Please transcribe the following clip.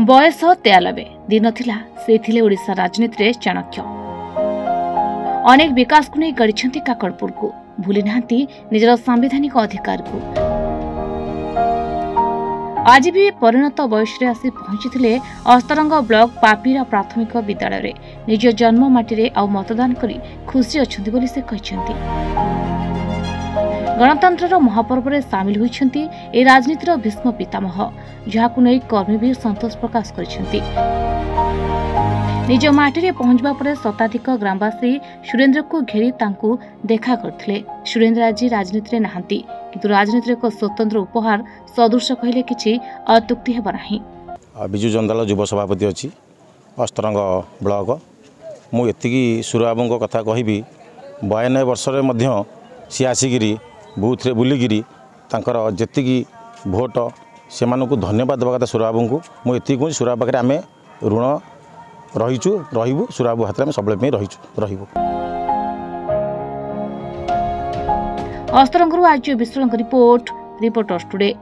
बयस 93 दिन थिला से थिले ओडिशा राजनीति रे चाणक्य। अनेक विकास को नहीं गढ़ी काकड़पुर को भूली नांती निजर संवैधानिक अधिकार को। आज भी परिणत बयस रे आसी पहुंची अस्तरंग ब्लॉक पापीरा प्राथमिक विद्यालय निज जन्म माटी रे आउ मतदान करी खुशी अछंती बोली से कहछंती। गणतंत्र महापर्व में सामिल होती ए राजनीतिर भीष्म पितामह जहां नहीं कर्मी भी संतोष प्रकाश करछंती। निज माटी पहुंचवा पर शताधिक ग्रामवासी सुरेंद्र को घेरी तांकू देखा करथिले। सुरेंद्र आज राजनीति में नहांती किंतु राजनीति एक स्वतंत्र उपहार सदृश कहले किछि अत्युक्ति हेबा नाही। बिजु जनता युव सभापति अच्छी अस्तरंग ब्लॉक मु एतिकी सुरबाबू कथा कहबी 92 वर्ष सी आसिकी बूथ रे बुलिकी तांकर जेतिकी भोट से धन्यवाद देवा कथा सुरबाबू को मुझे कहूँ सुरबा पाखे आम ऋण रहीचु रहीबू सुरबाबू हाथ में सब रहीबू। अस्तरंग आज विश्राम रिपोर्टर्स टुडे।